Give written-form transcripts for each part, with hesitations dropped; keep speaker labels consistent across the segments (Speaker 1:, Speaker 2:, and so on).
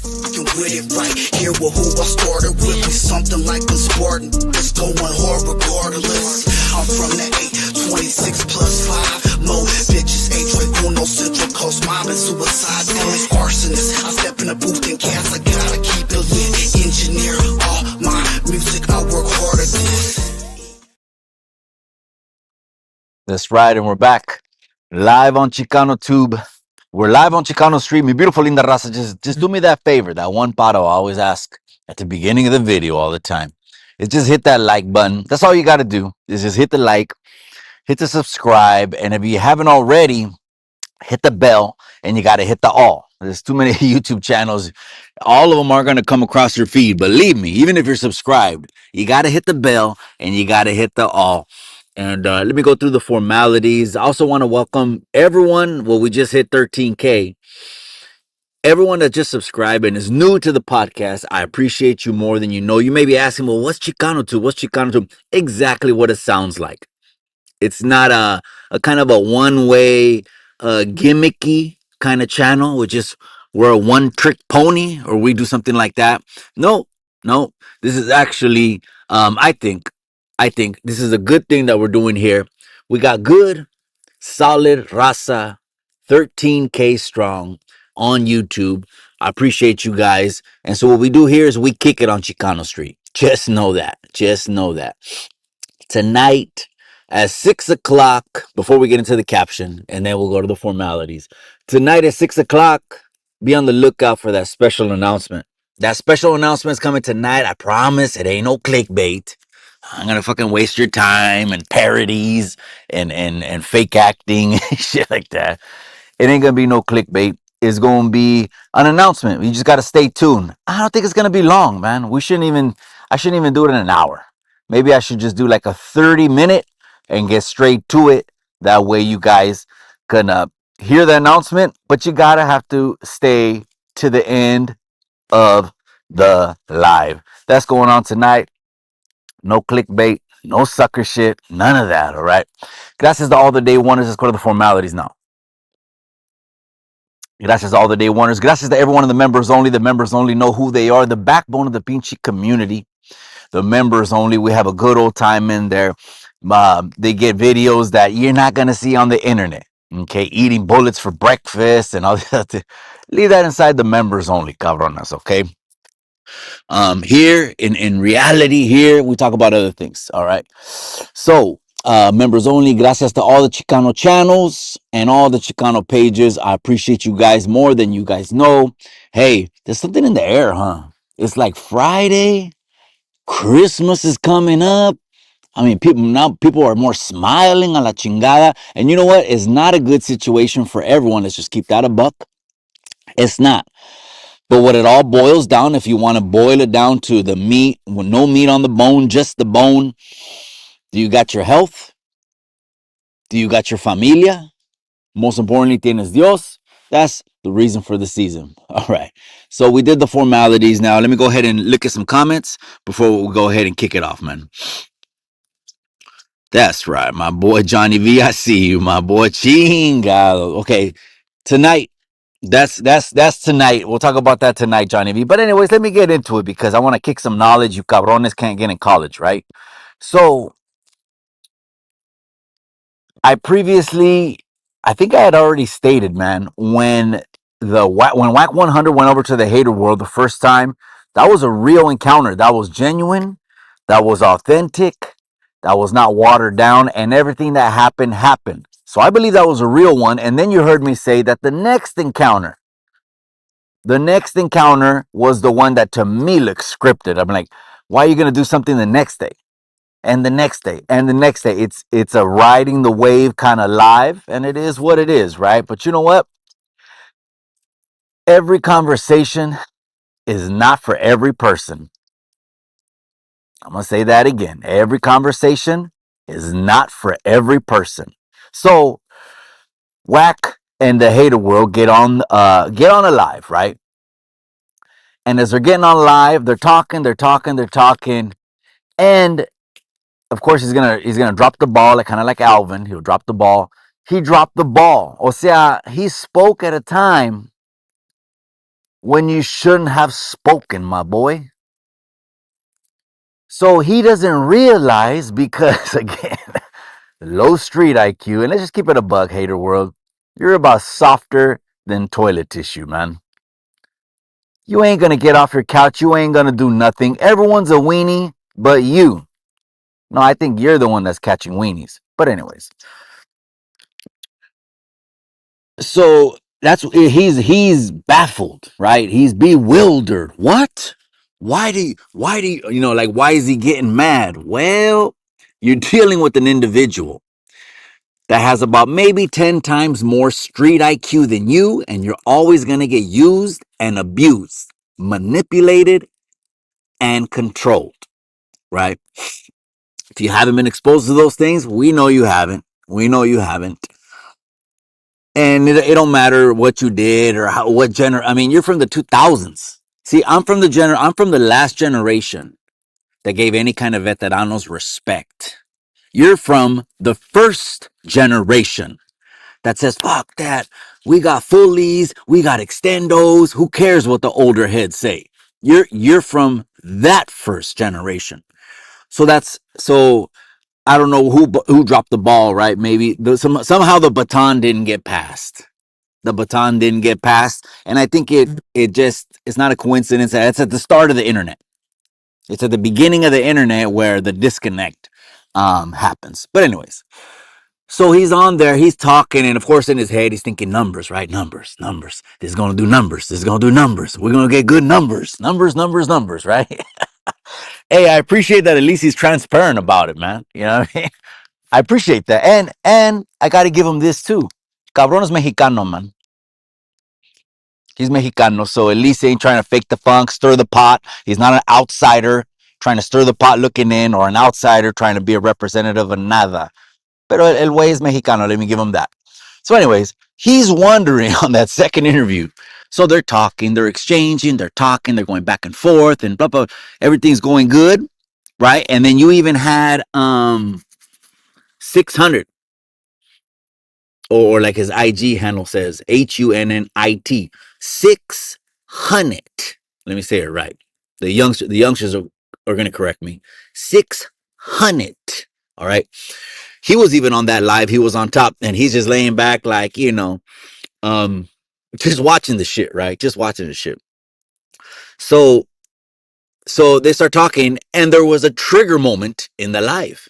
Speaker 1: fucking with it right. Here with who I started with me, something like a Spartan. It's going hard regardless. I'm from the 826 plus 5. Mo bitches, Uno, Central Coast, mob and suicide. Feelings arsonist. I step in the booth and cast. I gotta keep it lit. Engineer all my music. I work hard at this.
Speaker 2: That's right, and we're back live on Chicano Tube. We're live on Chicano Street. Mi beautiful linda raza, just do me that favor. That one paro I always ask at the beginning of the video all the time. Is just hit that like button. That's all you got to do. Is just hit the like, hit the subscribe, and if you haven't already, hit the bell, and you got to hit the all. There's too many YouTube channels. All of them are going to come across your feed. Believe me, even if you're subscribed, you got to hit the bell and you got to hit the all. And let me go through the formalities. I also want to welcome everyone. Well, we just hit 13K. Everyone that just subscribed and is new to the podcast, I appreciate you more than you know. You may be asking, well, what's Chicano Tube? What's Chicano Tube? Exactly what it sounds like. It's not a kind of a one-way, gimmicky kind of channel, which is we're a one-trick pony or we do something like that. No, no. This is actually, I think this is a good thing that we're doing here. We got good, solid raza, 13K strong on YouTube. I appreciate you guys. And so what we do here is we kick it on Chicano Street. Just know that. Just know that. Tonight at 6 o'clock, before we get into the caption, and then we'll go to the formalities. Tonight at 6 o'clock, be on the lookout for that special announcement. That special announcement is coming tonight. I promise it ain't no clickbait. I'm gonna fucking waste your time and parodies and fake acting and shit like that. It ain't gonna be no clickbait. It's gonna be an announcement. You just gotta stay tuned. I don't think it's gonna be long, man. I shouldn't even do it in an hour. Maybe I should just do like a 30-minute and get straight to it. That way you guys can hear the announcement, but you gotta have to stay to the end of the live. That's going on tonight. No clickbait, no sucker shit, none of that, all right? Gracias to all the day oneers. Let's go to the formalities now. Gracias to all the day oneers. Gracias to everyone in the members only. The members only know who they are, the backbone of the Pinchy community. The members only, we have a good old time in there. They get videos that you're not going to see on the internet. Okay, eating bullets for breakfast and all that. Leave that inside the members only, cabronas, okay? Here in reality, here we talk about other things. All right. So members only, gracias to all the Chicano channels and all the Chicano pages. I appreciate you guys more than you guys know. Hey, there's something in the air, huh? It's like Friday, Christmas is coming up. I mean, people are more smiling a la chingada. And you know what? It's not a good situation for everyone. Let's just keep that a buck. It's not. But what it all boils down, if you want to boil it down to the meat, with no meat on the bone, just the bone, do you got your health? Do you got your familia? Most importantly, tienes Dios. That's the reason for the season. All right. So we did the formalities. Now, let me go ahead and look at some comments before we go ahead and kick it off, man. That's right. My boy Johnny V, I see you. My boy Chingado. Okay. Tonight, that's tonight. We'll talk about that tonight, Johnny V. But anyways, let me get into it because I want to kick some knowledge you cabrones can't get in college, right? So I think I had already stated, man, when Wack 100 went over to the hater world the first time, that was a real encounter. That was genuine. That was authentic. That was not watered down, and everything that happened. So I believe that was a real one. And then you heard me say that the next encounter was the one that to me looked scripted. I'm like, why are you going to do something the next day? And the next day and the next day? It's a riding the wave kind of live, and it is what it is, right? But you know what? Every conversation is not for every person. I'm going to say that again. Every conversation is not for every person. So Wack and the hater world get on a live, right? And as they're getting on live, they're talking, and of course he's gonna drop the ball, like kind of like Alvin. He'll drop the ball. He dropped the ball. O sea, he spoke at a time when you shouldn't have spoken, my boy. So he doesn't realize because, again, low street IQ, and let's just keep it a bug, hater world. You're about softer than toilet tissue, man. You ain't gonna get off your couch. You ain't gonna do nothing. Everyone's a weenie, but you. No, I think you're the one that's catching weenies. But anyways, so he's baffled, right? He's bewildered. What? Like why is he getting mad? Well, you're dealing with an individual that has about maybe 10 times more street IQ than you, and you're always going to get used and abused, manipulated and controlled, right? If you haven't been exposed to those things, we know you haven't. We know you haven't. And it don't matter what you did or what I mean, you're from the 2000s. See, I'm from the last generation that gave any kind of veteranos respect. You're from the first generation that says, fuck that. We got fullies, we got extendos. Who cares what the older heads say? You're from that first generation. So I don't know who dropped the ball, right? Maybe somehow the baton didn't get passed. The baton didn't get passed, and I think it's not a coincidence. It's at the start of the internet. It's at the beginning of the internet where the disconnect happens. But anyways, so he's on there, he's talking, and of course in his head he's thinking numbers, right? Numbers, numbers. This is gonna do numbers. This is gonna do numbers. We're gonna get good numbers, numbers, numbers, numbers, right? Hey, I appreciate that. At least he's transparent about it, man. You know what I mean? I appreciate that, and I got to give him this too. Cabron es mexicano, man. He's Mexicano, so at least he ain't trying to fake the funk, stir the pot. He's not an outsider trying to stir the pot looking in, or an outsider trying to be a representative of nada. Pero el güey es Mexicano, let me give him that. So anyways, he's wondering on that second interview. So they're talking, they're exchanging, they're talking, they're going back and forth and blah, blah. Everything's going good, right? And then you even had 600, or like his IG handle says, HUNNIT, 600. Let me say it right. The youngsters are going to correct me. 600. All right. He was even on that live. He was on top, and he's just laying back, like, um, just watching the shit, right? Just watching the shit. So, so they start talking, and there was a trigger moment in the live.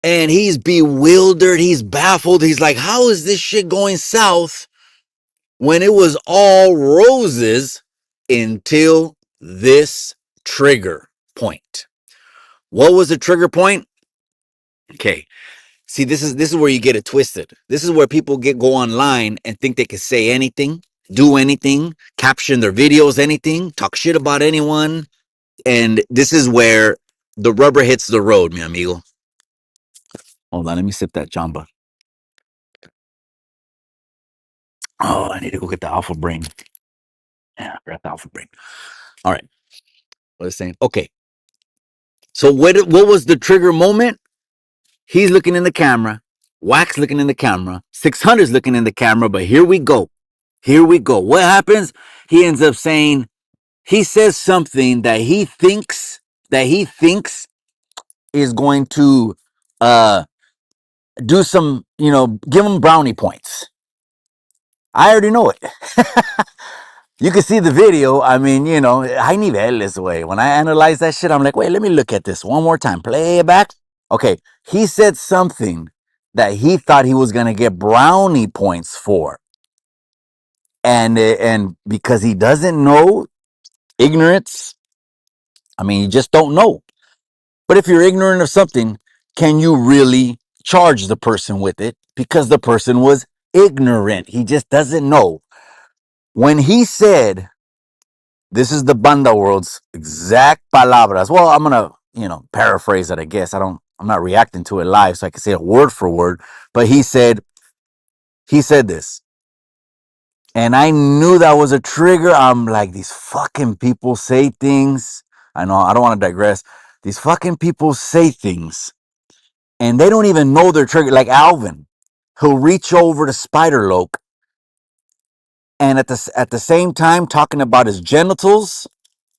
Speaker 2: And he's bewildered. He's baffled. He's like, how is this shit going south when it was all roses until this trigger point? What was the trigger point? Okay. See, this is where you get it twisted. This is where people go online and think they can say anything, do anything, caption their videos, anything, talk shit about anyone. And this is where the rubber hits the road, mi amigo. Hold on, let me sip that jamba. Oh, I need to go get the alpha brain. Yeah, I forgot the alpha brain. All right. What is saying? Okay. So what was the trigger moment? He's looking in the camera. Wack's looking in the camera. 600's looking in the camera. But here we go. Here we go. What happens? He ends up saying, he says something that he thinks is going to uh do some, give him brownie points. I already know it. You can see the video. I mean, high niveles way. When I analyze that shit, I'm like, wait, let me look at this one more time. Play it back. Okay, he said something that he thought he was gonna get brownie points for, and because he doesn't know, ignorance. I mean, you just don't know. But if you're ignorant of something, can you really charge the person with it? Because the person was ignorant. He just doesn't know. When he said, this is the Banda World's exact palabras. Well, I'm gonna, paraphrase it, I guess. I'm not reacting to it live, so I can say it word for word. But he said this. And I knew that was a trigger. I'm like, these fucking people say things. I know, I don't want to digress. These fucking people say things and they don't even know they're triggered. Like Alvin, he'll reach over to Spider Loke and at the same time talking about his genitals,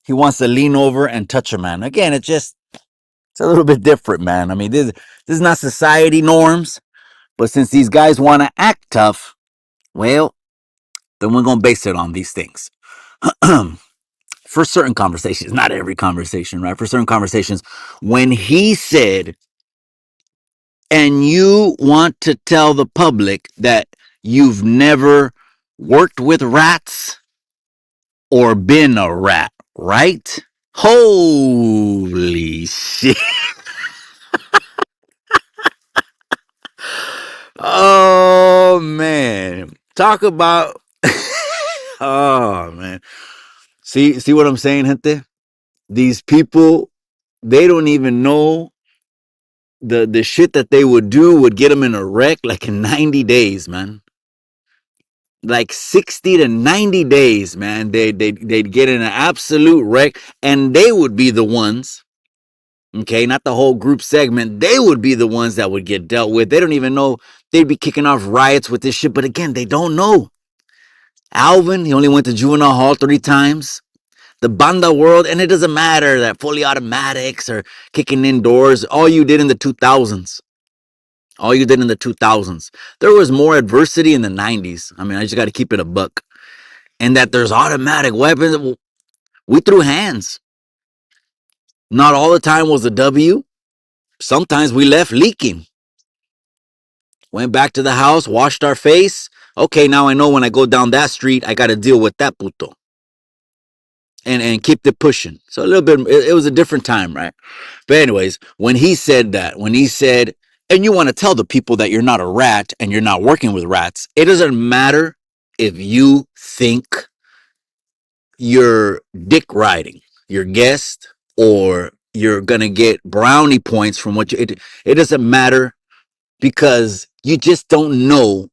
Speaker 2: he wants to lean over and touch a man. Again, it's a little bit different, man. I mean, this is not society norms, but since these guys want to act tough, well, then we're gonna base it on these things. For certain conversations, not every conversation, right? For certain conversations, when he said, and you want to tell the public that you've never worked with rats or been a rat, right? Holy shit. Oh, man. Talk about. Oh, man. See what I'm saying, gente? These people, they don't even know the shit that they would do would get them in a wreck like in 90 days, man. Like 60 to 90 days, man. They'd get in an absolute wreck, and they would be the ones, okay, not the whole group segment. They would be the ones that would get dealt with. They don't even know. They'd be kicking off riots with this shit. But again, they don't know. Alvin, he only went to juvenile hall 3 times. The banda world, and it doesn't matter that fully automatics are kicking indoors. All you did in the 2000s. All you did in the 2000s. There was more adversity in the 90s. I mean, I just got to keep it a buck. And that there's automatic weapons. We threw hands. Not all the time was a W. Sometimes we left leaking. Went back to the house, washed our face. Okay, now I know when I go down that street, I got to deal with that puto. And keep it pushing. So a little bit, it was a different time, right? But anyways, when he said that, when he said, and you want to tell the people that you're not a rat and you're not working with rats, it doesn't matter if you think you're dick riding your guest or you're gonna get brownie points from what it doesn't matter because you just don't know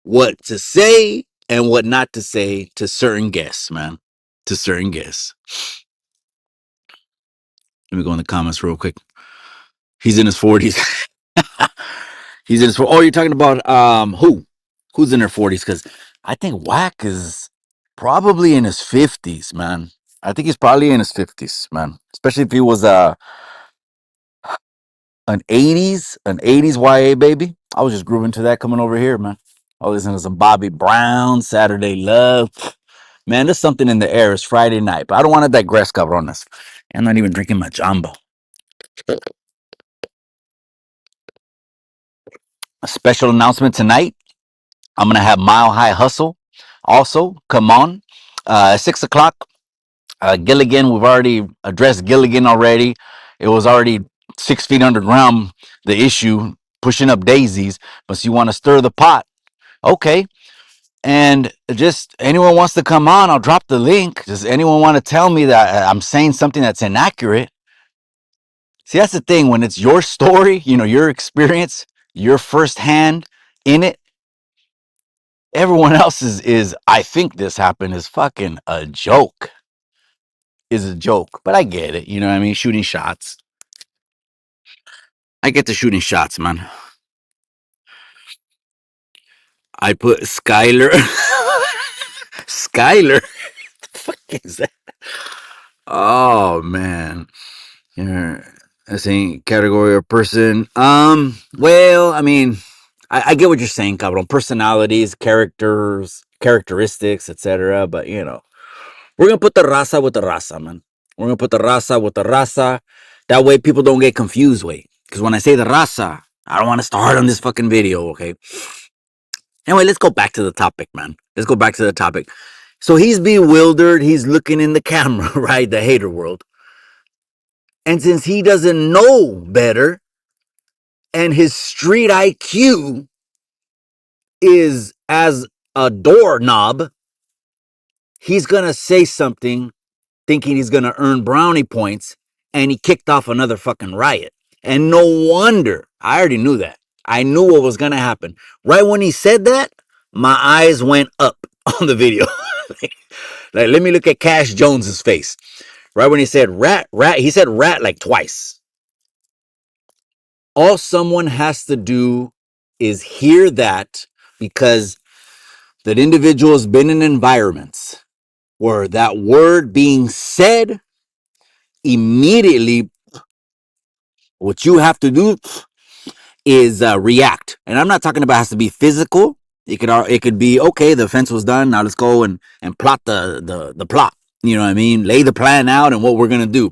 Speaker 2: what to say and what not to say to certain guests, man. To certain guests. Let me go in the comments real quick. He's in his 40s. He's in his. Oh, you're talking about who? Who's in their 40s? Because I think Wack is probably in his 50s, man. I think he's probably in his 50s, man. Especially if he was an 80s YA baby. I was just grooving to that coming over here, man. I was listening to some Bobby Brown, Saturday Love. Man, there's something in the air. It's Friday night, but I don't want to digress, cabrones. I'm not even drinking my jumbo. A special announcement tonight. I'm gonna have Mile High Hustle. Also, come on, 6 o'clock. Gilligan. We've already addressed Gilligan already. It was already 6 feet underground. The issue pushing up daisies, but you want to stir the pot. Okay. And just anyone wants to come on, I'll drop the link. Does anyone want to tell me that I'm saying something that's inaccurate? See, that's the thing. When it's your story, your experience, your firsthand in it, everyone else is I think this happened is fucking a joke. Is a joke. But I get it. You know what I mean? Shooting shots. I get to shooting shots, man. I put Skyler. Skyler? The fuck is that? Oh man. Yeah. I think category or person. Well, I mean, I get what you're saying, cabrón. Personalities, characters, characteristics, etc. But we're gonna put the raza with the raza, man. We're gonna put the raza with the raza. That way people don't get confused, wait. Because when I say the raza, I don't want to start on this fucking video, okay? Anyway, let's go back to the topic, man. Let's go back to the topic. So he's bewildered. He's looking in the camera, right? The hater world. And since he doesn't know better and his street IQ is as a doorknob, he's going to say something thinking he's going to earn brownie points. And he kicked off another fucking riot. And no wonder. I already knew that. I knew what was going to happen. Right when he said that, my eyes went up on the video. Like, let me look at Cash Jones's face. Right when he said rat, he said rat like twice. All someone has to do is hear that because that individuals been in environments where that word being said immediately, what you have to do is react. And I'm not talking about it has to be physical. It could be okay. The offense was done. Now let's go and plot the plot. You know what I mean? Lay the plan out and what we're gonna do.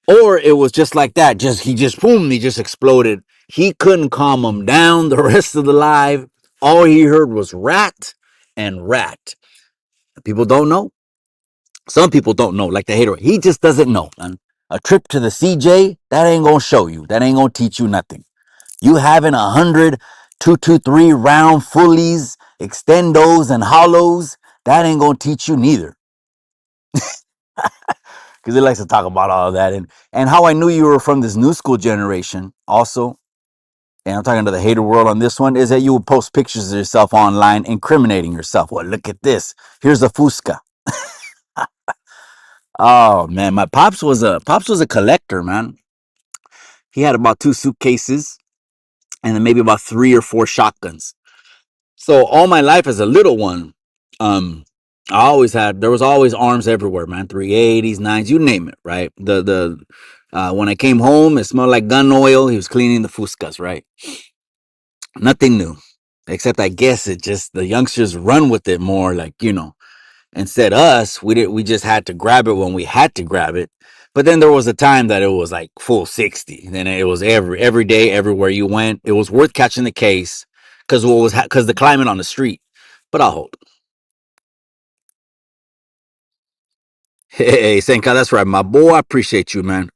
Speaker 2: Or it was just like that. He just exploded. He couldn't calm him down the rest of the live. All he heard was rat and rat. People don't know. Some people don't know, like the hater. He just doesn't know. Man. A trip to the CJ, that ain't gonna show you. That ain't gonna teach you nothing. You having 100, 223 round fullies, extendos, and hollows, that ain't gonna teach you neither. Because he likes to talk about all of that. And how I knew you were from this new school generation, also, and I'm talking to the hater world on this one, is that you would post pictures of yourself online incriminating yourself. Well, look at this. Here's a Fusca. Oh man, my pops was a collector, man. He had about 2 suitcases and then maybe about 3 or 4 shotguns. So all my life as a little one, um, there was always arms everywhere, man. 380s, nines, you name it, right? When I came home, it smelled like gun oil. He was cleaning the Fuscas, right? Nothing new, except I guess it just the youngsters run with it more, like Instead, us, we just had to grab it when we had to grab it. But then there was a time that it was like full 60. Then it was every day, everywhere you went. It was worth catching the case because the climate on the street. But I'll hold. Hey, Senka, that's right, my boy. I appreciate you, man.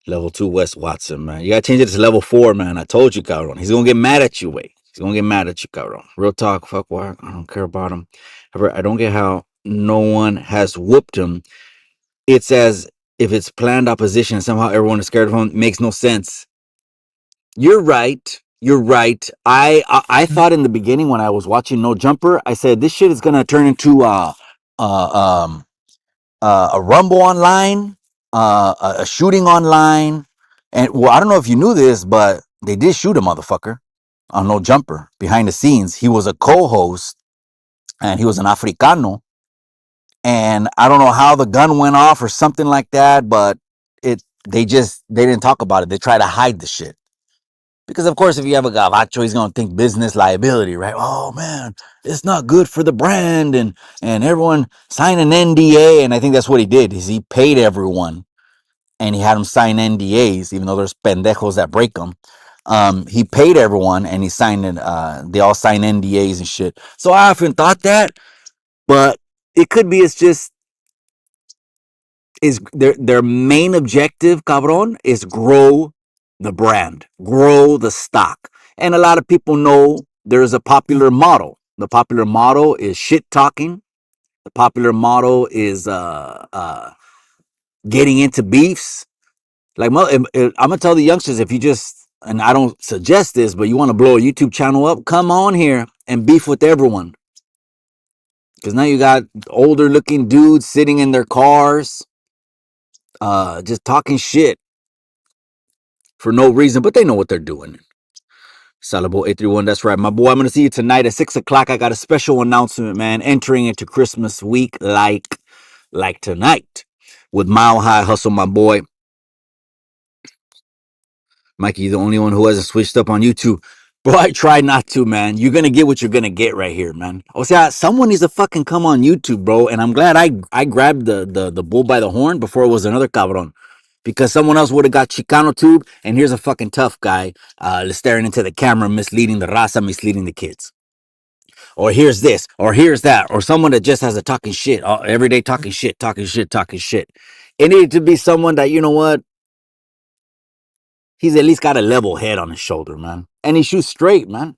Speaker 2: Level 2 West Watson, man. You gotta change it to level 4, man. I told you, Cabron. He's gonna get mad at you, wait. He's gonna get mad at you, Cabron. Real talk, fuck Wack. I don't care about him. I don't get how no one has whooped him. It's as if it's planned opposition and somehow everyone is scared of him. It makes no sense. You're right. You're right. I thought in the beginning when I was watching No Jumper, I said this shit is gonna turn into uh um a rumble online, a shooting online, and well, I don't know if you knew this, but they did shoot a motherfucker on No Jumper behind the scenes. He was a co-host, and he was an Africano, and I don't know how the gun went off or something like that, but they didn't talk about it. They try to hide the shit. Because of course, if you have a gavacho, he's gonna think business liability, right? Oh man, it's not good for the brand, and everyone sign an NDA, and I think that's what he did. Is he paid everyone, and he had them sign NDAs, even though there's pendejos that break them. He paid everyone, and he signed it. They all sign NDAs and shit. So I often thought that, but it could be it's just is their main objective, cabron, is grow the brand, grow the stock. And a lot of people know there's a popular model. The popular model is shit talking. The popular model is getting into beefs. Like I'm gonna tell the youngsters, if you just, and I don't suggest this, but you want to blow a YouTube channel up, come on here and beef with everyone. Because now you got older looking dudes sitting in their cars, just talking shit for no reason, but they know what they're doing. Salabo 831, that's right. My boy, I'm going to see you tonight at 6 o'clock. I got a special announcement, man, entering into Christmas week like tonight with Mile High Hustle, my boy. Mikey, you're the only one who hasn't switched up on YouTube. Bro, I try not to, man. You're going to get what you're going to get right here, man. Oh, see, someone needs to fucking come on YouTube, bro. And I'm glad I grabbed the bull by the horn before it was another cabron. Because someone else would have got Chicano tube, and here's a fucking tough guy staring into the camera, misleading the raza, misleading the kids. Or here's this, or here's that, or someone that just has a talking shit, every day talking shit, talking shit, talking shit. It needed to be someone that, you know what, he's at least got a level head on his shoulder, man. And he shoots straight, man.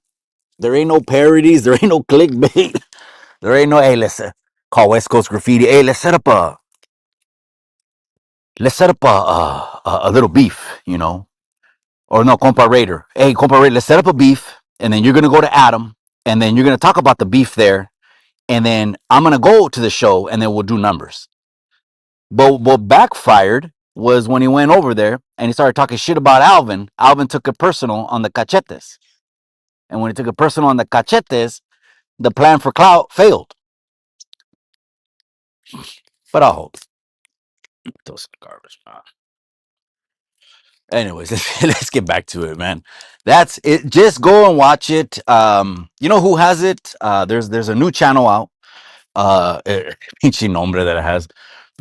Speaker 2: There ain't no parodies, there ain't no clickbait, there ain't no, hey, call West Coast Graffiti, hey, let's set up a little beef, or no, compa Raider. Hey, compa Raider, let's set up a beef, and then you're gonna go to Adam, and then you're gonna talk about the beef there, and then I'm gonna go to the show, and then we'll do numbers. But what backfired was when he went over there and he started talking shit about Alvin. Alvin took it personal on the cachetes. And when he took it personal on the cachetes, the plan for clout failed. But I'll hold. Those garbage. Anyways, let's get back to it, man. That's it. Just go and watch it. You know who has it? There's a new channel out. Pinche nombre that it has.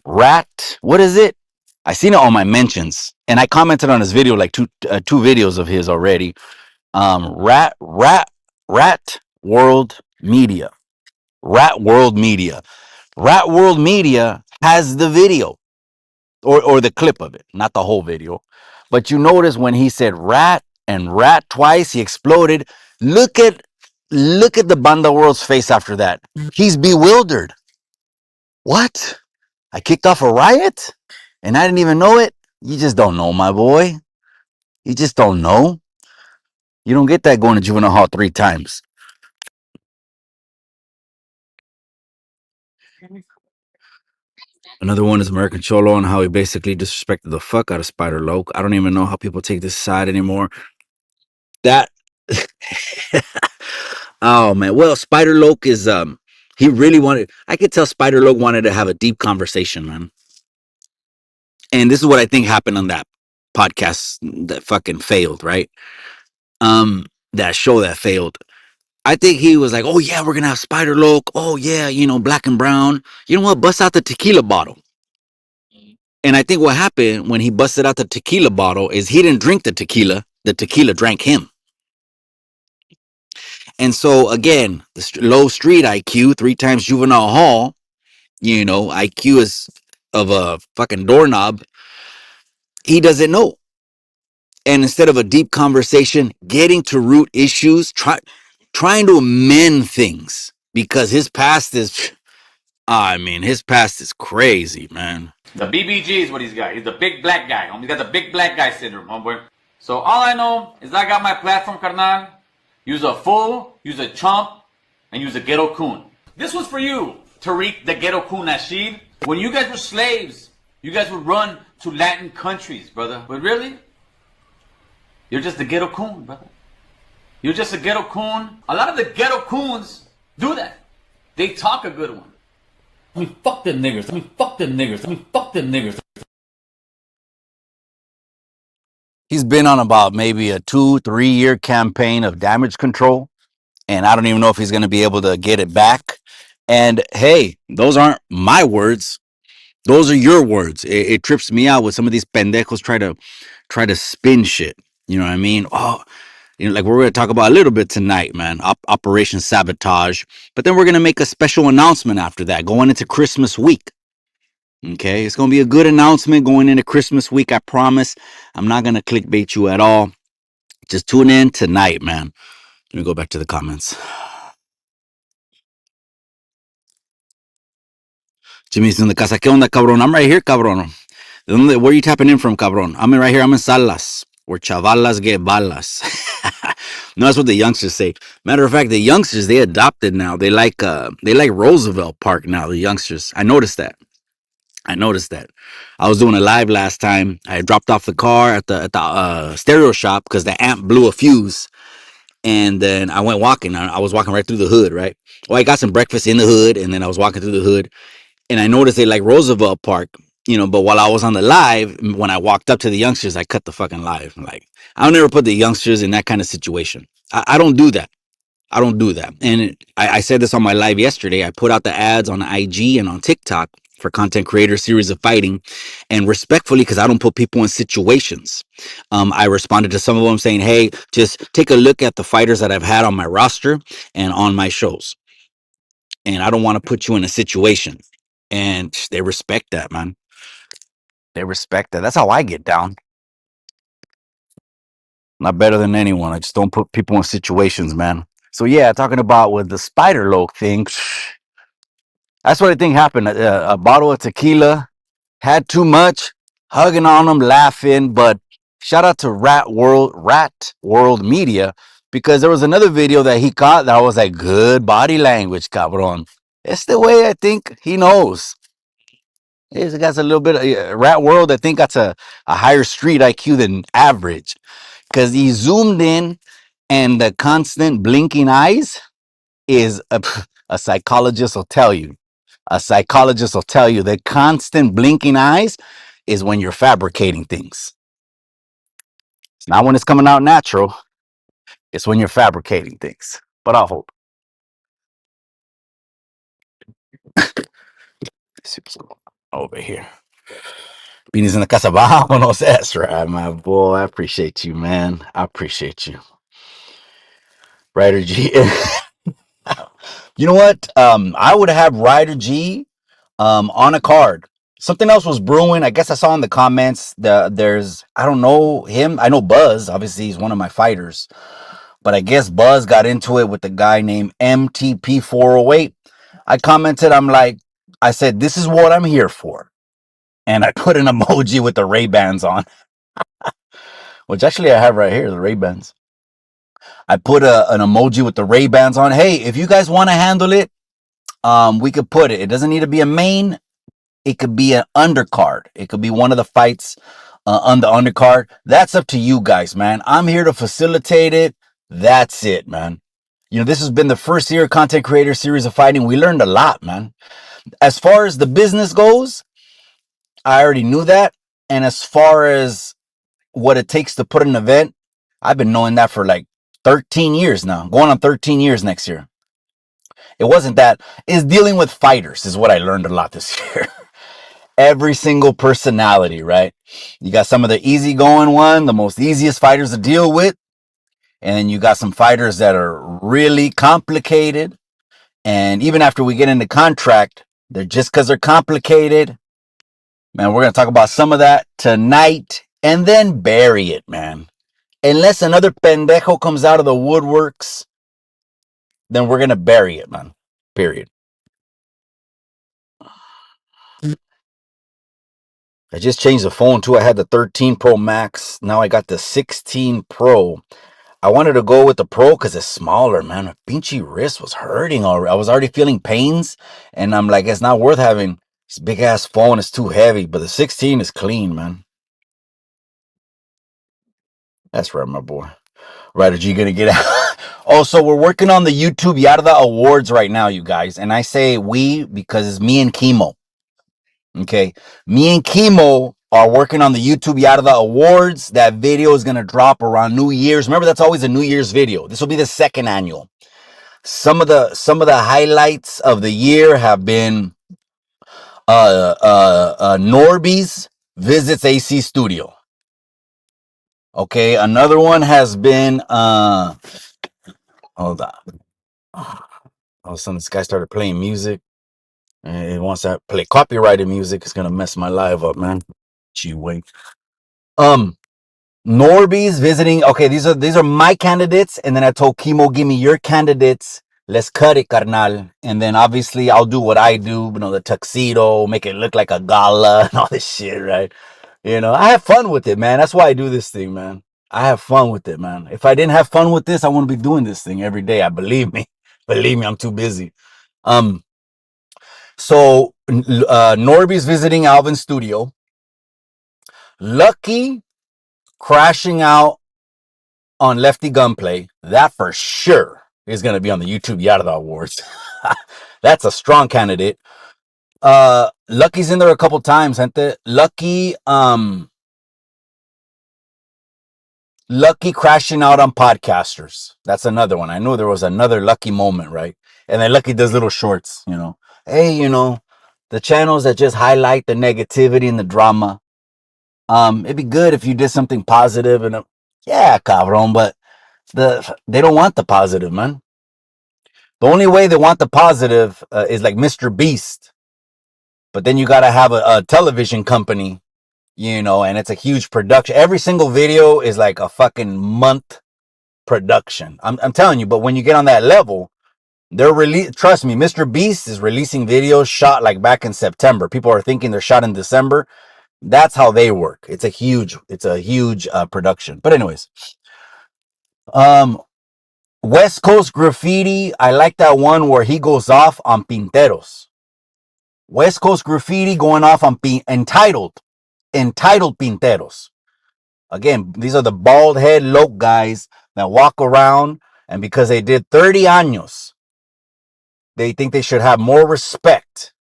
Speaker 2: Rat. What is it? I seen it on my mentions, and I commented on his video like two videos of his already. Rat World Media. Rat World Media. Rat World Media has the video or the clip of it, not the whole video. But you notice when he said rat and rat twice, he exploded. Look at the Banda World's face after that. He's bewildered. What? I kicked off a riot? And I didn't even know it? You just don't know, my boy. You just don't know. You don't get that going to juvenile hall 3 times. Another one is American Cholo and how he basically disrespected the fuck out of Spider Loke. I don't even know how people take this side anymore. That oh man. Well, Spider Loke is he really wanted I could tell Spider Loke wanted to have a deep conversation, man. And this is what I think happened on that podcast that fucking failed, right? That show that failed. I think he was like, "Oh yeah, we're gonna have Spider Loke. Oh yeah, black and brown. You know what? Bust out the tequila bottle." And I think what happened when he busted out the tequila bottle is he didn't drink the tequila. The tequila drank him. And so again, the low street IQ, 3 times juvenile hall. IQ is of a fucking doorknob. He doesn't know. And instead of a deep conversation, getting to root issues, trying to amend things because his past is, his past is crazy, man.
Speaker 3: The BBG is what he's got. He's the big black guy. He's got the big black guy syndrome, homeboy. So all I know is I got my platform, carnal. Use a fool, use a chump, and use a ghetto coon. This was for you, Tariq the ghetto coon Nasheed. When you guys were slaves, you guys would run to Latin countries, brother. But really, you're just a ghetto coon, brother. You're just a ghetto coon. A lot of the ghetto coons do that. They talk a good one. I mean, fuck them niggers. I mean, fuck them niggers. I mean, fuck them niggers.
Speaker 2: He's been on about maybe a 2-3 year campaign of damage control. And I don't even know if he's going to be able to get it back. And hey, those aren't my words. Those are your words. It trips me out when some of these pendejos try to spin shit. You know what I mean? Oh, like we're going to talk about a little bit tonight, man. Operation Sabotage. But then we're going to make a special announcement after that, going into Christmas week. Okay, it's going to be a good announcement going into Christmas week. I promise. I'm not going to clickbait you at all. Just tune in tonight, man. Let me go back to the comments. Jimmy's in the casa. ¿Qué onda, cabrón? I'm right here, cabrón. Where are you tapping in from, cabrón? I'm right here. I'm in Salas, where chavalas get balas. No, that's what the youngsters say. Matter of fact, the youngsters, they adopted now. They like Roosevelt Park now, the youngsters. I noticed that. I was doing a live last time. I dropped off the car at the stereo shop because the amp blew a fuse. And then I went walking. I was walking right through the hood, right? Well, I got some breakfast in the hood, and then I was walking through the hood. And I noticed they like Roosevelt Park, but while I was on the live, when I walked up to the youngsters, I cut the fucking live. Like, I don't ever put the youngsters in that kind of situation. I don't do that. I don't do that. And I said this on my live yesterday. I put out the ads on IG and on TikTok for content creators, series of fighting, and respectfully, because I don't put people in situations. I responded to some of them saying, hey, just take a look at the fighters that I've had on my roster and on my shows. And I don't want to put you in a situation. And they respect that, man. They respect that. That's how I get down. Not better than anyone. I just don't put people in situations, man. So yeah, talking about with the Spider Loke thing, that's what I think happened. A bottle of tequila, had too much, hugging on them, laughing. But shout out to Rat World Media, because there was another video that he caught that was like good body language, cabron. It's the way I think he knows. He's got a little bit of Rat World. I think that's a higher street IQ than average, because he zoomed in And the constant blinking eyes is a psychologist will tell you. A psychologist will tell you the constant blinking eyes is when you're fabricating things. It's not when it's coming out natural. It's when you're fabricating things. But I'll hold. Over here. Beanies in the casa. Vámonos. That's right, my boy. I appreciate you, man. I appreciate you. Ryder G. You know what? I would have Ryder G on a card. Something else was brewing. I guess I saw in the comments there's I don't know him. I know Buzz. Obviously, he's one of my fighters. But I guess Buzz got into it with a guy named MTP 408. I commented, I said, this is what I'm here for. And I put an emoji with the Ray-Bans on, which actually I have right here, the Ray-Bans. I put an emoji with the Ray-Bans on. Hey, if you guys want to handle it, we could put it. It doesn't need to be a main. It could be an undercard. It could be one of the fights on the undercard. That's up to you guys, man. I'm here to facilitate it. That's it, man. You know, this has been the first year content creator series of fighting. We learned a lot, man. As far as the business goes, I already knew that. And as far as what it takes to put an event, I've been knowing that for like 13 years now. Going on 13 years next year. It wasn't that. It's dealing with fighters is what I learned a lot this year. Every single personality, right? You got some of the easygoing one, the most easiest fighters to deal with. And then you got some fighters that are really complicated. And even after we get into contract, they're just because they're complicated. Man, we're going to talk about some of that tonight and then bury it, man. Unless another pendejo comes out of the woodworks, then we're going to bury it, man. Period. I just changed the phone too. I had the 13 Pro Max. Now I got the 16 Pro. I wanted to go with the Pro because it's smaller, man. My pinchy wrist was hurting already. I was already feeling pains. And I'm like, it's not worth having this big ass phone. It's too heavy. But the 16 is clean, man. That's right, my boy. Right, are you gonna get out? Also, we're working on the YouTube Yarda Awards right now, you guys. And I say we because it's me and Chemo. Okay. Me and Chemo are working on the YouTube Yarda Awards. That video is gonna drop around New Year's. Remember, that's always a New Year's video. This will be the second annual. Some of the highlights of the year have been Norby's visits AC Studio. Okay, another one has been hold on. All of a sudden this guy started playing music. And once I play copyrighted music, it's gonna mess my live up, man. Gee wait. Norby's visiting. Okay, these are my candidates, and then I told Chemo, give me your candidates. Let's cut it, carnal. And then obviously I'll do what I do, the tuxedo, make it look like a gala and all this shit, right? I have fun with it, man. That's why I do this thing, man. I have fun with it, man. If I didn't have fun with this, I wouldn't be doing this thing every day. I believe me. Believe me, I'm too busy. So Norby's visiting Alvin's studio. Lucky crashing out on Lefty Gunplay. That for sure is going to be on the YouTube Yarda Awards. That's a strong candidate. Lucky's in there a couple times, gente. Lucky crashing out on podcasters. That's another one. I knew there was another Lucky moment, right? And then Lucky does little shorts, Hey, the channels that just highlight the negativity and the drama. It'd be good if you did something positive and yeah, cabrón, but they don't want the positive, man. The only way they want the positive is like Mr. Beast. But then you got to have a television company, and it's a huge production. Every single video is like a fucking month production. I'm telling you, but when you get on that level, trust me, Mr. Beast is releasing videos shot like back in September. People are thinking they're shot in December. That's how they work. It's a huge production. But anyways, West Coast Graffiti. I like that one where he goes off on Pinteros. West Coast Graffiti going off on entitled Pinteros. Again, these are the bald head loc guys that walk around, and because they did 30 años, they think they should have more respect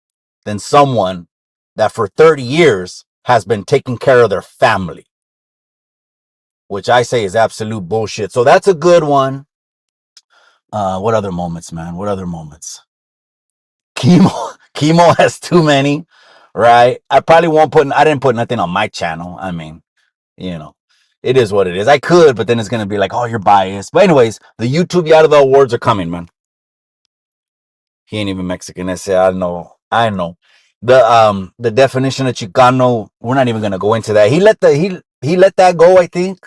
Speaker 2: than someone that for 30 years has been taking care of their family, which I say is absolute bullshit. So that's a good one. What other moments, man? What other moments? Chemo has too many, right? I probably won't put. I didn't put nothing on my channel. I mean, you know, it is what it is. I could, but then it's gonna be like, oh, you're biased. But anyways, the YouTube Yada the awards are coming, man. He ain't even Mexican. I say, I know, I know. The definition of Chicano, we're not even gonna go into that. He let that go, I think,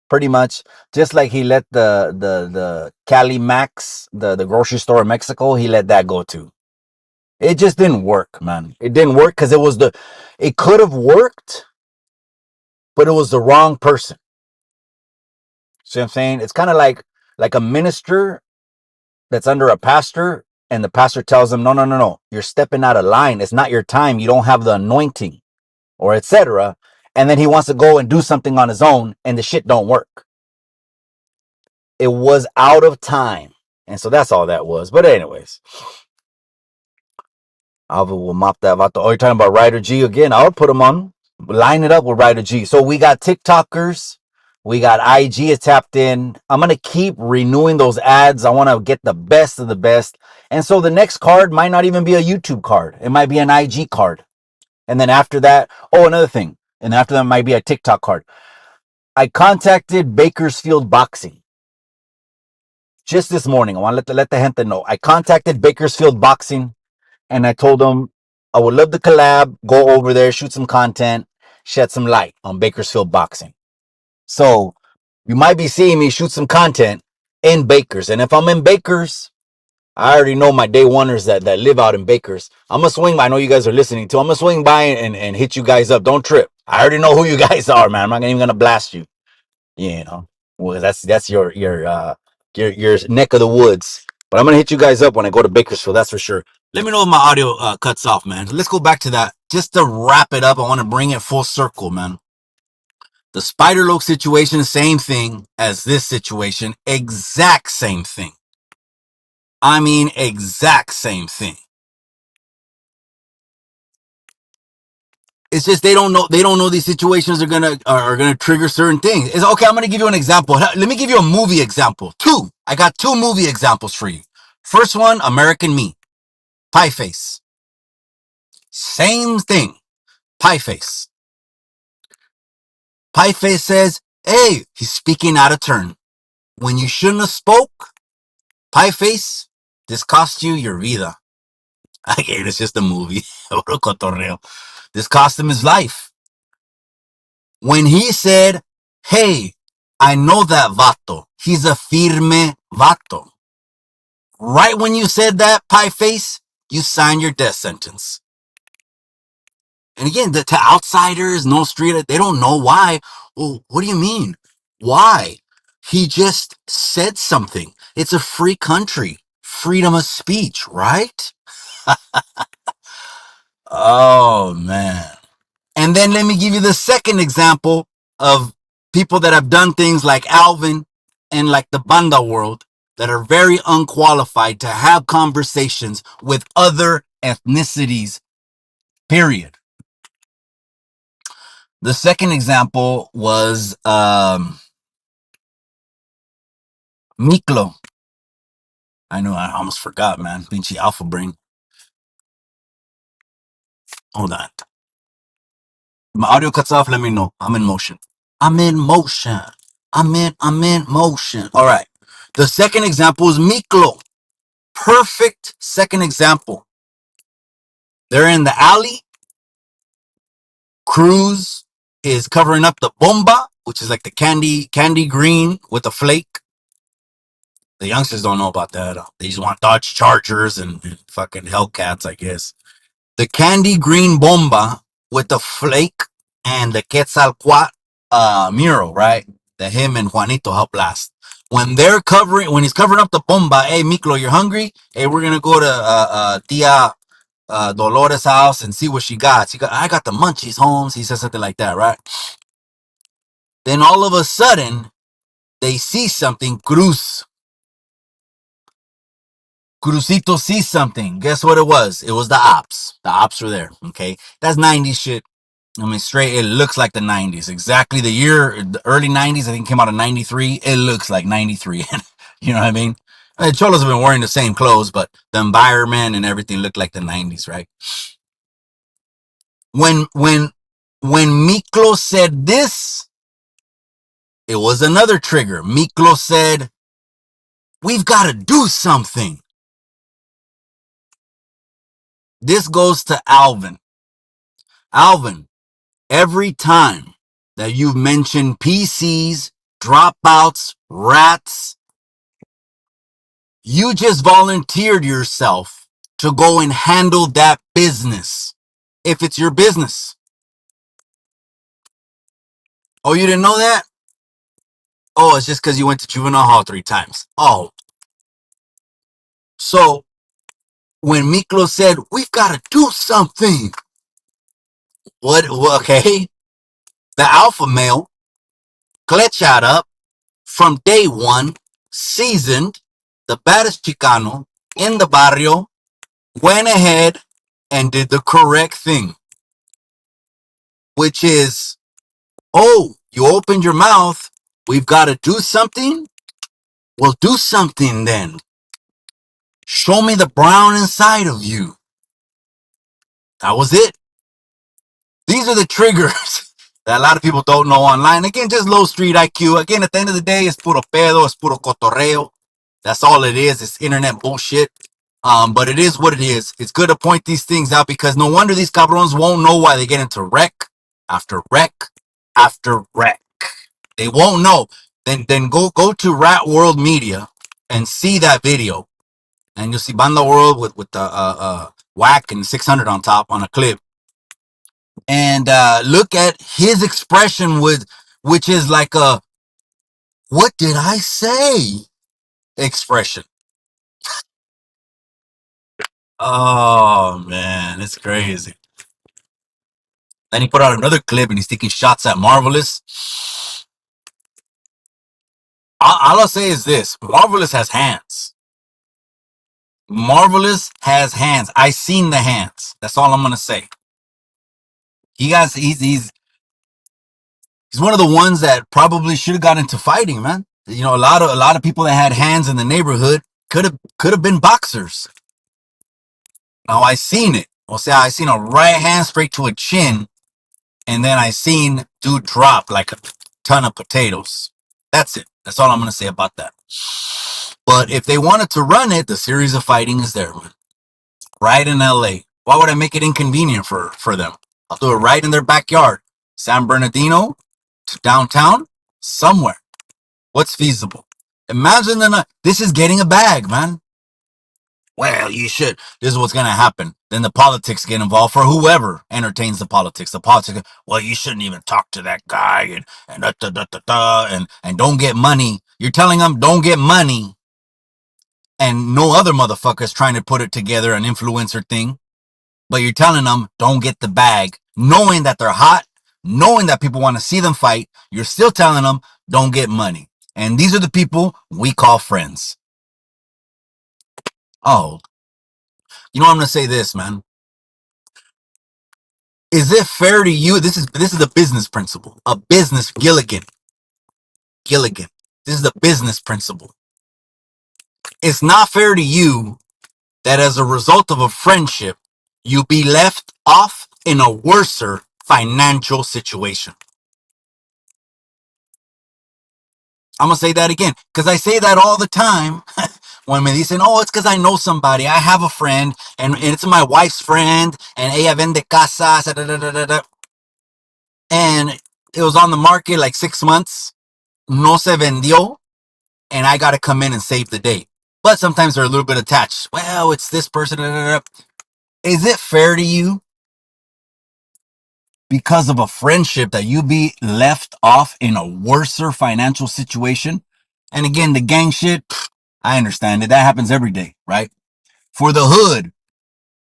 Speaker 2: pretty much. Just like he let the Cali Max, the grocery store in Mexico, he let that go too. It just didn't work, man. It didn't work because it could have worked, but it was the wrong person. See what I'm saying? It's kind of like a minister that's under a pastor, and the pastor tells him, no, you're stepping out of line. It's not your time. You don't have the anointing, or etc. And then he wants to go and do something on his own, and the shit don't work. It was out of time. And so that's all that was. But anyways, Alva will mop that vato. Oh, you're talking about Ryder G again? I would put him on. Line it up with Ryder G. So we got TikTokers. We got IG is tapped in. I'm going to keep renewing those ads. I want to get the best of the best. And so the next card might not even be a YouTube card. It might be an IG card. And then after that, oh, another thing. And after that might be a TikTok card. I contacted Bakersfield Boxing just this morning. I want to let the gente know. I contacted Bakersfield Boxing, and I told them I would love to collab, go over there, shoot some content, shed some light on Bakersfield Boxing. So you might be seeing me shoot some content in Bakers. And if I'm in Bakers, I already know my day oneers that live out in Bakers. I'm going to swing by. I know you guys are listening too. I'm going to swing by and hit you guys up. Don't trip. I already know who you guys are, man. I'm not even going to blast you. You know, well, that's your neck of the woods. But I'm going to hit you guys up when I go to Bakersfield. That's for sure. Let me know if my audio cuts off, man. Let's go back to that. Just to wrap it up, I want to bring it full circle, man. The Spider Loc situation, same thing as this situation. Exact same thing. I mean, exact same thing. It's just they don't know these situations are gonna trigger certain things. It's okay. I'm gonna give you an example. Let me give you a movie example. I got two movie examples for you. First one, American Me, Pie Face. Same thing, Pie Face. Pie Face says, "Hey, he's speaking out of turn. When you shouldn't have spoke, Pie Face. This cost you your vida." Okay, it's just a movie. This cost him his life. When he said, "Hey, I know that vato. He's a firme vato." Right when you said that, Pie Face, you signed your death sentence. And again, to outsiders, no street, they don't know why. Well, what do you mean? Why? He just said something. It's a free country. Freedom of speech, right? Oh, man. And then let me give you the second example of people that have done things like Alvin and like the Banda world that are very unqualified to have conversations with other ethnicities, period. The second example was Miklo. I know, I almost forgot, man. Pinchy alpha brain. Hold on. My audio cuts off, let me know. I'm in motion. I'm in motion. I'm in motion. All right. The second example is Miklo. Perfect second example. They're in the alley. Cruz is covering up the bomba, which is like the candy green with a flake. The youngsters don't know about that. They just want Dodge Chargers and fucking Hellcats, I guess. The candy green bomba with the flake and the Quetzalcoatl mural, right? That him and Juanito helped last. When he's covering up the bomba, hey, Miklo, you're hungry? Hey, we're going to go to Tia Dolores' house and see what she got. I got the munchies, Holmes. He says something like that, right? Then all of a sudden, they see something. Crucito sees something. Guess what it was? It was the ops. The ops were there. Okay. That's 90s shit. I mean, straight, it looks like the 90s. Exactly the year, the early 90s, I think it came out in 93. It looks like 93. You know what I mean? Cholos have been wearing the same clothes, but the environment and everything looked like the 90s, right? When Miklo said this, it was another trigger. Miklo said, we've got to do something. This goes to Alvin. Alvin, every time that you've mentioned PCs, dropouts, rats, you just volunteered yourself to go and handle that business. If it's your business. Oh, you didn't know that? Oh, it's just because you went to juvenile hall 3 times. Oh. So, when Miklo said, we've got to do something. Okay. The alpha male, Klechad up, from day one, seasoned, the baddest Chicano in the barrio, went ahead and did the correct thing. Which is, oh, you opened your mouth. We've got to do something? Well, do something then. Show me the brown inside of you. That was it. These are the triggers that a lot of people don't know online. Again, just low street IQ. Again, at the end of the day, it's puro pedo, it's puro cotorreo. That's all it is. It's internet bullshit. But it is what it is. It's good to point these things out because no wonder these cabrons won't know why they get into wreck after wreck after wreck. They won't know. Then go to Rat World Media and see that video, and you'll see Banda World with the Wack and 600 on top on a clip, and look at his expression which is like a "what did I say" expression. Oh man, it's crazy. Then he put out another clip and he's taking shots at Marvelous. All I'll say is this: Marvelous has hands. Marvelous has hands. I seen the hands. That's all I'm gonna say. He's one of the ones that probably should have got into fighting, man. You know, a lot of people that had hands in the neighborhood could have been boxers. Now I seen it. I'll say I seen a right hand straight to a chin, and then I seen dude drop like a ton of potatoes. That's it. That's all I'm gonna say about that. But if they wanted to run it, the series of fighting is there, man. Right in LA. Why would I make it inconvenient for them? I'll do it right in their backyard. San Bernardino to downtown, somewhere. What's feasible? Imagine this is getting a bag, man. Well, you should. This is what's going to happen. Then the politics get involved for whoever entertains the politics. The politics, well, you shouldn't even talk to that guy and don't get money. You're telling them don't get money, and no other motherfuckers trying to put it together, an influencer thing. But you're telling them don't get the bag, knowing that they're hot, knowing that people want to see them fight. You're still telling them don't get money. And these are the people we call friends. Oh, you know what I'm going to say this, man. Is it fair to you? This is a business principle. A business, Gilligan. This is the business principle. It's not fair to you that as a result of a friendship, you be left off in a worser financial situation. I'm going to say that again, because I say that all the time. When me dicen, oh, it's because I know somebody. I have a friend, and it's my wife's friend, and ella vende casas, da, da, da, da, da. And it was on the market like 6 months. No se vendió, and I got to come in and save the day. But sometimes they're a little bit attached. Well, it's this person. Da, da, da. Is it fair to you, because of a friendship, that you be left off in a worser financial situation? And again, the gang shit, I understand it. That happens every day, right? For the hood,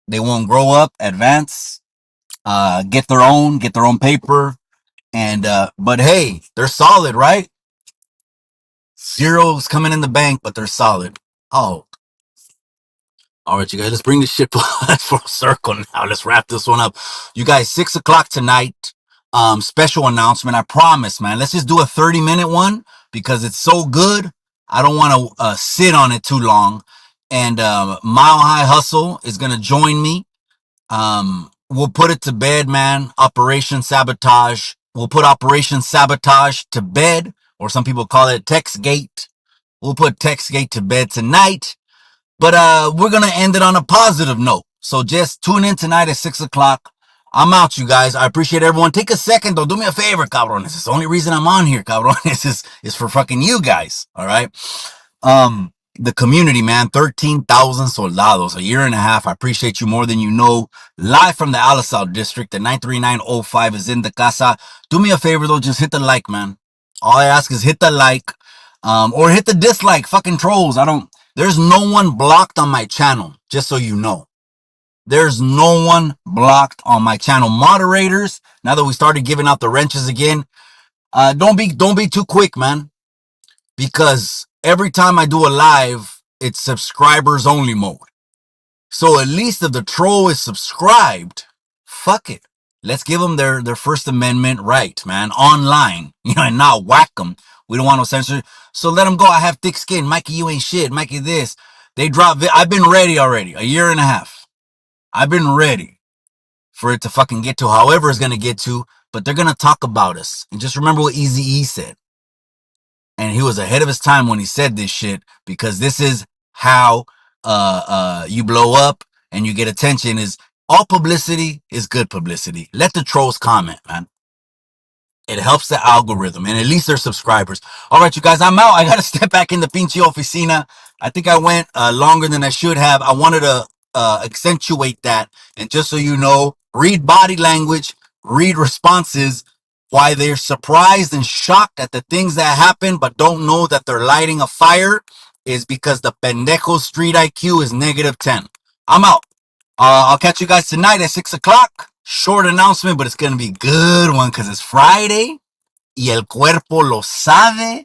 Speaker 2: they won't grow up, advance, get their own paper, And but hey, they're solid, right? Zero's coming in the bank, but they're solid. Oh, all right, you guys, let's bring this shit full circle now. Let's wrap this one up. You guys, 6 o'clock tonight. Special announcement. I promise, man. Let's just do a 30-minute one because it's so good. I don't want to sit on it too long. And Mile High Hustle is gonna join me. We'll put it to bed, man. Operation Sabotage. We'll put Operation Sabotage to bed, or some people call it Textgate. We'll put Textgate to bed tonight. But we're gonna end it on a positive note. So just tune in tonight at 6 o'clock. I'm out, you guys. I appreciate everyone. Take a second, though. Do me a favor, cabrones. It's the only reason I'm on here, cabrones. Is for fucking you guys. All right. The community, man. 13,000 soldados. A year and a half. I appreciate you more than you know. Live from the Alisal district. The 93905 is in the casa. Do me a favor, though. Just hit the like, man. All I ask is hit the like. Or hit the dislike. Fucking trolls. There's no one blocked on my channel, just so you know. There's no one blocked on my channel. Moderators, now that we started giving out the wrenches again, don't be too quick, man. Because every time I do a live, it's subscribers only mode. So at least if the troll is subscribed, fuck it. Let's give them their First Amendment right, man. Online, and not whack them. We don't want no censorship. So let them go. I have thick skin. Mikey, you ain't shit. Mikey, this. They drop. I've been ready already. A year and a half. I've been ready for it to fucking get to however it's going to get to. But they're going to talk about us. And just remember what Eazy-E said. And he was ahead of his time when he said this shit. Because this is how you blow up and you get attention. Is all publicity is good publicity. Let the trolls comment, man. It helps the algorithm, and at least they're subscribers. All right, you guys, I'm out. I got to step back in the pinche oficina. I think I went longer than I should have. I wanted to accentuate that. And just so you know, read body language, read responses, why they're surprised and shocked at the things that happen, but don't know that they're lighting a fire is because the pendejo street IQ is -10. I'm out. I'll catch you guys tonight at 6 o'clock. Short announcement, but it's going to be a good one because it's Friday. Y el cuerpo lo sabe.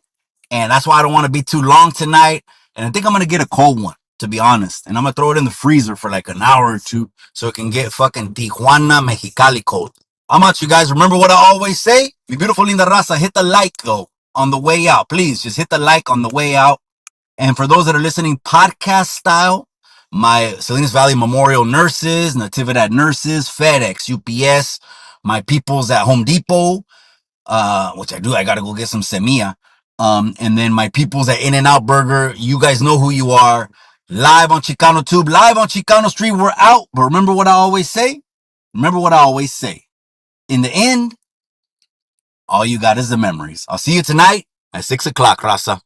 Speaker 2: And that's why I don't want to be too long tonight. And I think I'm going to get a cold one, to be honest. And I'm going to throw it in the freezer for like an hour or two so it can get fucking Tijuana, Mexicali cold. I'm out, you guys. Remember what I always say? Mi beautiful linda raza, hit the like, though, on the way out. Please, just hit the like on the way out. And for those that are listening podcast style, my Salinas Valley Memorial nurses, Natividad nurses, FedEx, UPS, my peoples at Home Depot, which I do. I got to go get some semilla. And then my peoples at In-N-Out Burger, you guys know who you are. Live on Chicano Tube, live on Chicano Street, we're out. But remember what I always say? Remember what I always say. In the end, all you got is the memories. I'll see you tonight at 6 o'clock, raza.